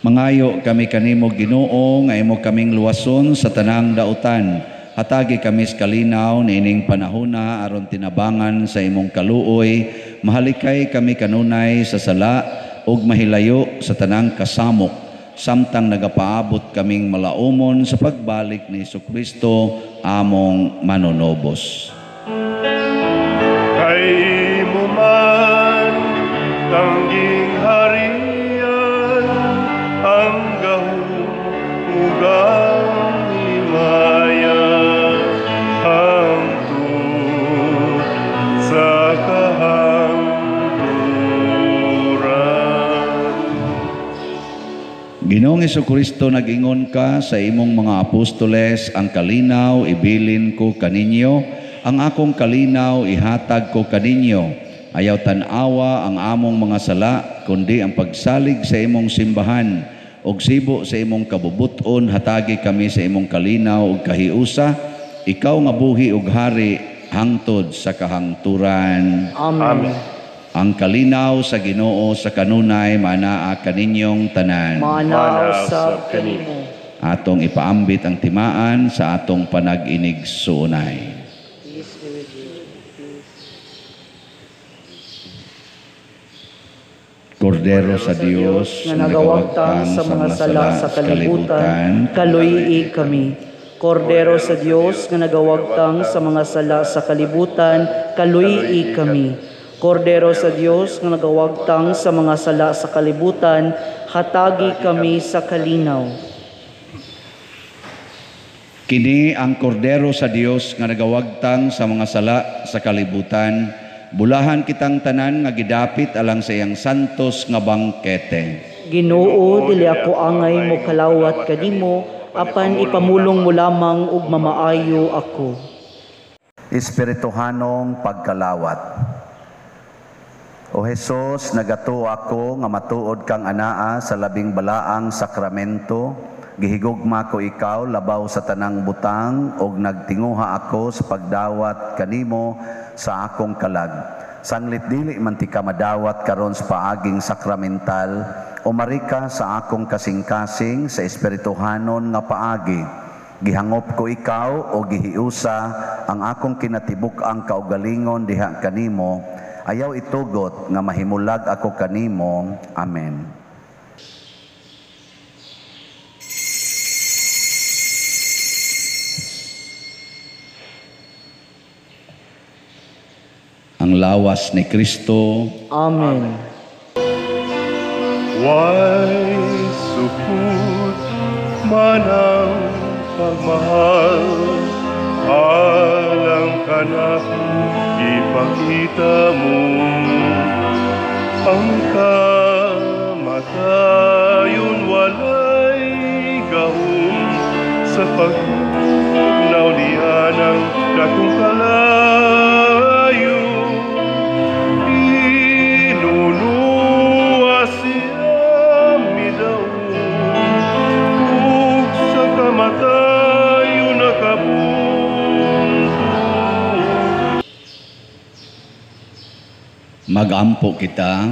Mangayo kami kanimo Ginoo nga imo kaming luwason sa tanang dautan. Hatagi kami sa kalinaw niining panahona aron tinabangan sa imong kaluoy. Mahalikay kami kanunay sa sala ug mahilayo sa tanang kasamok. Samtang nagapaabot kaming malaumon sa pagbalik ni Hesukristo among manonobos. Kay mo man tangging harian ang gahumugang himaya hangtod sa kahangturan. Ginoong Hesukristo, nag-ingon ka sa imong mga apostoles, ang kalinaw ibilin ko kaninyo, ang akong kalinaw ihatag ko kaninyo. Ayaw tanawa ang among mga sala, kundi ang pagsalig sa imong simbahan. Og sibo sa imong kabubuton, hatagi kami sa imong kalinaw ug kahiusa. Ikaw nga buhi ug hari, hangtod sa kahangturan. Amen. Ang kalinaw sa Ginoo sa kanunay manaa kaninyong tanan. Manaw sa kanimo. Atong ipaambit ang timaan sa atong panag-inig suunay. Kordero sa Dios nga nagawagtang sa mga sala sa kalibutan, kaluyi kami. Kordero sa Dios nga nagawagtang sa mga sala sa kalibutan, kaluyi kami. Kordero sa Dios nga nagawagtang sa mga sala sa kalibutan, hatagi kami sa kalinaw. Kini ang kordero sa Dios nga nagawagtang sa mga sala sa kalibutan. Bulahan kitang tanan nga gidapit alang sa iyang santos nga bangkete. Ginoo, dili ako angay mo kalawat kanimo, apan ipamulong mo lamang ug mamaayo ako. Espirituhanong pagkalawat. O Jesus, nagato ako nga matuod kang anaa sa labing balaang sakramento. Gihigugma ko ikaw labaw sa tanang butang og nagtinguha ako sa pagdawat kanimo sa akong kalag. Sanglit dili man ti ka madawat karon sa paaging sakramental, umarika sa akong kasing-kasing sa espirituhanon nga paagi. Gihangop ko ikaw o gihiusa ang akong kinatibuk ang kaugalingon diha kanimo. Ayaw itugot nga mahimulag ako kanimo. Amen. Ang lawas ni Kristo. Amen. Why suput man ang pagmahal, alang ka na ipakita mo ang kamatayon walay gahom sa pagtugnaw niya ng dakong kalayo. Inunuwa siya midaw ug sa kamatayon nakabunto. Magampo kita.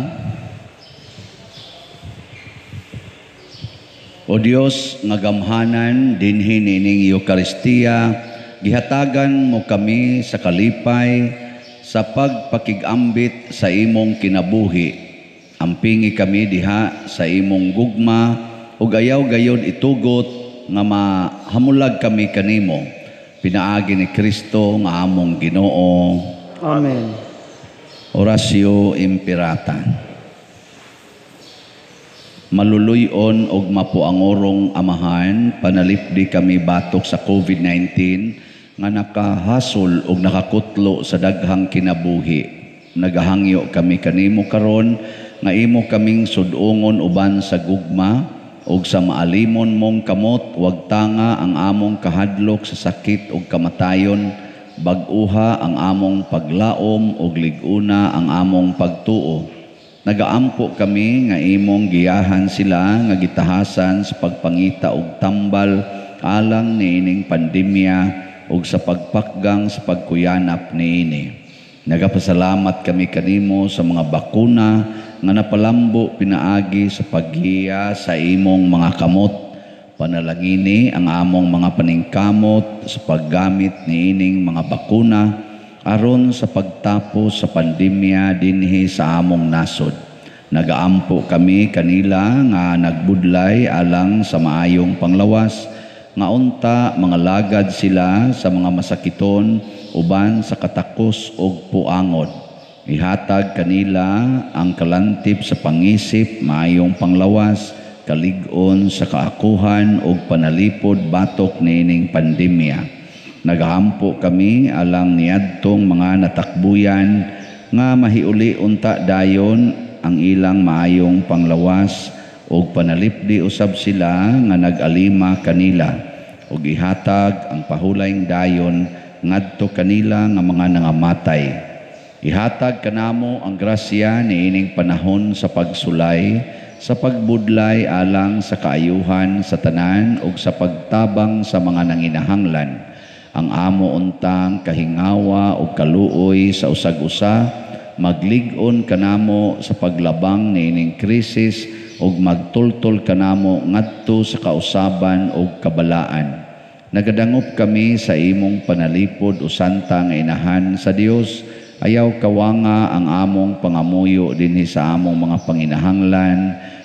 O Dios nga gamhanan dinhi nining Eucharistia, gihatagan mo kami sa kalipay sa pagpakigambit sa imong kinabuhi. Ampingi kami diha sa imong gugma ug ayaw gayod itugot nga mahamulag kami kanimo. Pinaagi ni Kristo nga among Ginoo. Amen. Orasio Imperata. Maluluyon og mapuangorong amahan, panalipdi kami batok sa COVID-19 nga nakahasol og nakakutlo sa daghang kinabuhi. Nagahangyo kami kanimo karon nga imo kaming sudungon uban sa gugma og sa maalimon mong kamot, wag tanga ang among kahadlok sa sakit ug kamatayon, bag-uha ang among paglaom ug lig-una ang among pagtuo. Nagaampo kami nga imong giyahan sila nga gitahasan sa pagpangita og tambal alang niining pandemya ug sa pagpakgang sa pagkuyanap niini. Nagapasalamat kami kanimo sa mga bakuna nga napalambo pinaagi sa paghiya sa imong mga kamot. Panalangini ang among mga paningkamot sa paggamit niining mga bakuna aron sa pagtapos sa pandemya dinhi sa among nasod. Nagaampo kami kanila nga nagbudlay alang sa maayong panglawas, nga unta mga lagad sila sa mga masakiton uban sa katakos ug puangod. Ihatag kanila ang kalantip sa pangisip, maayong panglawas, kalig-on sa kaakuhan ug panalipod batok niining pandemya. Nagahampo kami alang niadtong mga natakbuyan nga mahiuli unta dayon ang ilang maayong panglawas ug panalipdi usab sila nga nag-alima kanila ug ihatag ang pahulayng dayon ngadto kanila nga mga nangamatay. Ihatag kanamo ang grasya niining panahon sa pagsulay, sa pagbudlay alang sa kaayuhan sa tanan ug sa pagtabang sa mga nanginahanglan. Ang amo untang kahingawa o kaluoy sa usag-usa, maglig-on kanamo sa paglabang niining krisis ug magtultol kanamo ngadto sa kausaban ug kabalaan. Nagadangop kami sa imong panalipod o santa nga inahan sa Dios. Ayaw kawanga ang among pangamuyo dinhi sa among mga panginahanglan.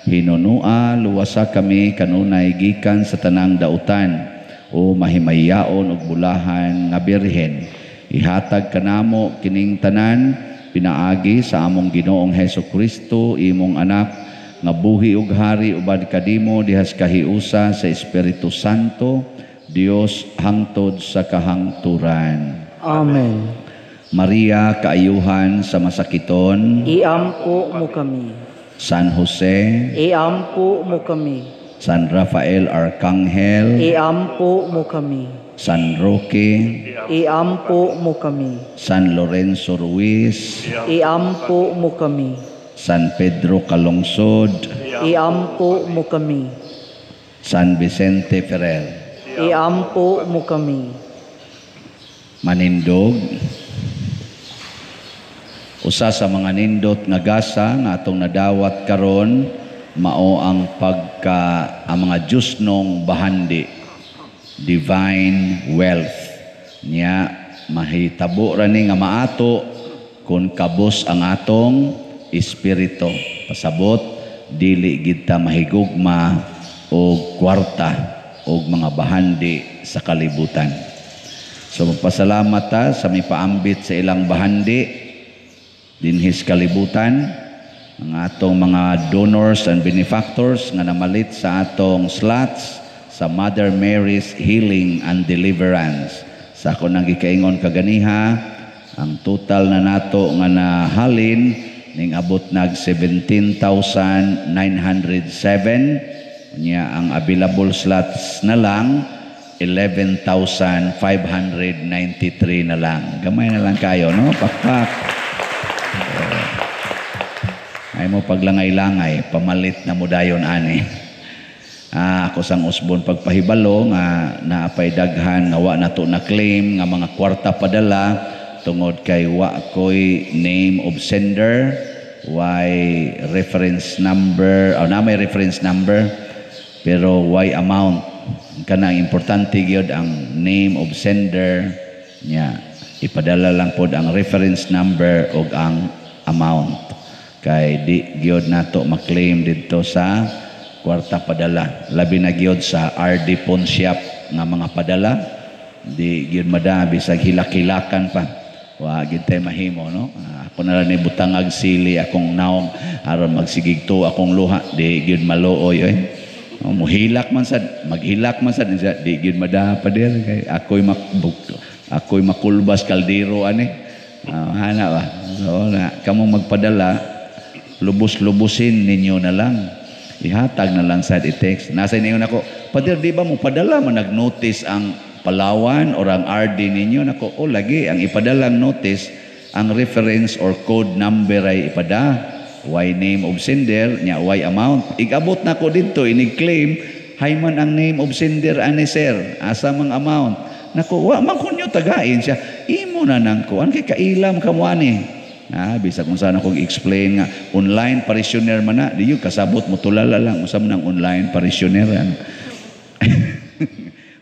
Hinunua luwasa kami kanunay gikan sa tanang dautan o mahimayaon og bulahan nga birhen. Ihatag kanamo kining tanan pinaagi sa among Ginoong Hesukristo, imong anak nga buhi ug hari ubad kadimo dihas kahiusa sa Espiritu Santo, Dios hangtod sa kahangturan. Amen. Maria, kaayuhan sa masakiton. Iampo mo kami. San Jose, Iampo mo kami. San Rafael Arcangel, Iampo mo kami. San Roque, Iampo mo kami. San Lorenzo Ruiz, Iampo mo kami. San Pedro Calungsod, Iampo mo kami. San Vicente Ferrer. Iampo mo kami. Manindog. Usa sa mga nindot nga gasa nga atong nadawat karon mao ang ang mga Diyosnong bahandi, divine wealth. Nya mahitabo ra ni nga maato kung kabos ang atong espiritu. Pasabot dili gid ta mahigugma og kwarta og mga bahandi sa kalibutan. So magpasalamat ta sa may paambit sa ilang bahandi dinhis kalibutan, ang atong mga donors and benefactors nga namalit sa atong slots sa Mother Mary's Healing and Deliverance. Sa ako nang gikaingon kaganiha, ang total na nato nga nahalin ning abot nag 17,907. Nya ang available slots na lang 11,593 na lang. Gamay na lang kayo, no? Pakpak. Ay mo paglangay-langay, pamalit na mo dayon ani. Ako sang usbon pagpahibalo nga naapay daghan nga wa nato na claim nga mga kwarta padala tungod kay wa koy name of sender, why reference number, na may reference number pero why amount. Kanang importante gyud ang name of sender nya. Ipadala lang pod ang reference number og ang amount. Kay di gyud nato maklaim dito sa kwarta padala. Labi na gyud sa RD Pawn Shop nga mga padala. Di gyud madabi sa hilak-hilakan pa. Wa gyud tay mahimo, no? Ako na lang ni butangag sili akong naong aron magsigigto akong luha. Di gyud maluoy oy. Muhilak man sad, maghilak man sad di gyud madapa der kay ako'y makulbas kaldero ani. Hana ba? So na kamong magpadala lubos-lubusin ninyo na lang. Ihatag na lang sa i-text. Nasa ninyo nako, Pader, di ba mo padala man nag-notice ang Palawan or ang RD ninyo? Nako, lagi ang ipadalang notice, ang reference or code number ay ipada. Why name of sender, nya why amount. Igabot na ko dito, inig-claim, hay man ang name of sender ani sir, asa mang amount. Nako, wa man kunyo tagain siya. Imo na nang kuan kay kailam kamo ani. Bisa kung saan akong explain nga online parishioner man na di yung kasabot mo tulala lang usam ng online parishioner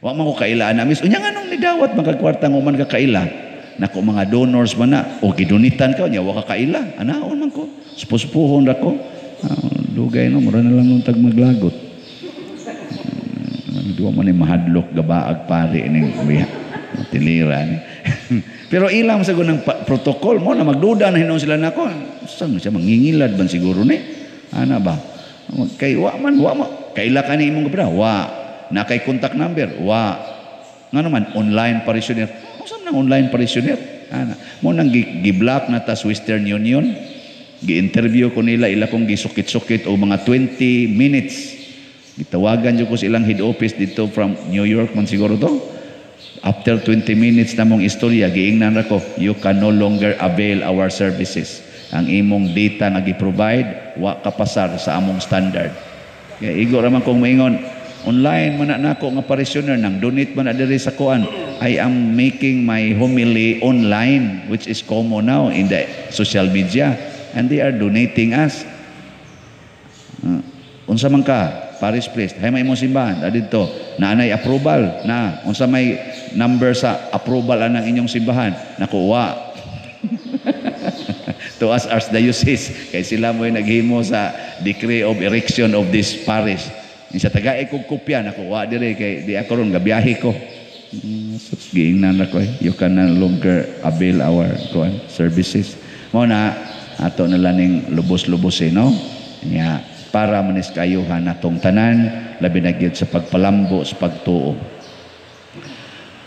wa man ko kailaan na mis unya nganong nidawat magkakwarta ng uman kakaila nako mga donors man na o gidunitan ka nya wa ka kaila anaon man ko supuspuhon ra ko dugay no mura na lang nung tag maglagot duwa man ni mahadlok gabaag pare ning tiliran. Pero ilang sa gunang protocol mo na magduda na hinon sila nako. Saan siya mangingilad ban siguro ni? Ana ba? Kay wa kaila ka ni imong gabra? Wa. Na kay contact number? Wa. Nga naman online parishioner. Saan nang online parishioner? Ana. Mo nang gi-block na ta Western Union. Gi-interview ko nila ila kong gisukit-sukit o mga 20 minutes. Gitawagan jud ko sa ilang head office dito from New York man siguro to. After 20 minutes na mong istorya, giingnan ako, you can no longer avail our services. Ang imong data nga gi-provide, wa kapasar sa among standard. Kaya igo raman kong maingon, online man na ako nga parishioner, nang donate man na diri sa kuan. I am making my homily online, which is common now in the social media. And they are donating us. Unsa man ka? Parish priest, hay may imong simbahan dito naanay approval na unsa may number sa approval anang inyong simbahan nakuha to us as diocese kay sila mo naghimo sa decree of erection of this parish isa tagay kog kopya nakuha dire kay di ako ron gabiyahe ko giingnan na ko you can no longer avail our services mo na ato na laning lubos-lubos no nya para manis kayuhan natong tanan labi na gyud sa pagpalambo sa pagtuo.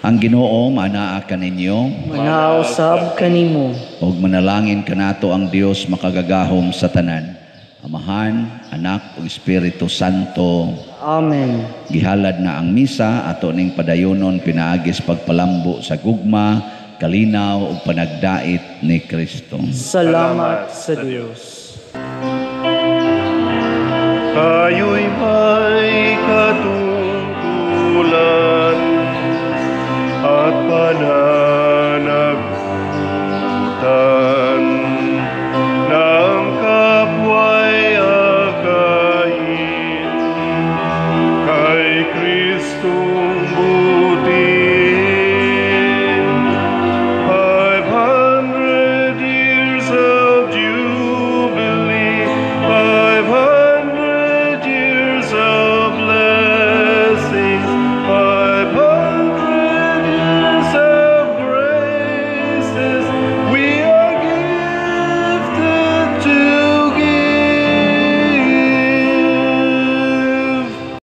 Ang Ginoo manaa kaninyo, manausab kanimo, ug manalangin kanato ang Dios makagagahom sa tanan. Amahan, Anak ug Espiritu Santo. Amen. Gihalad na ang misa ato ning padayonon pinaagis pagpalambo sa gugma, kalinaw ug panagdait ni Kristo. Salamat sa Dios.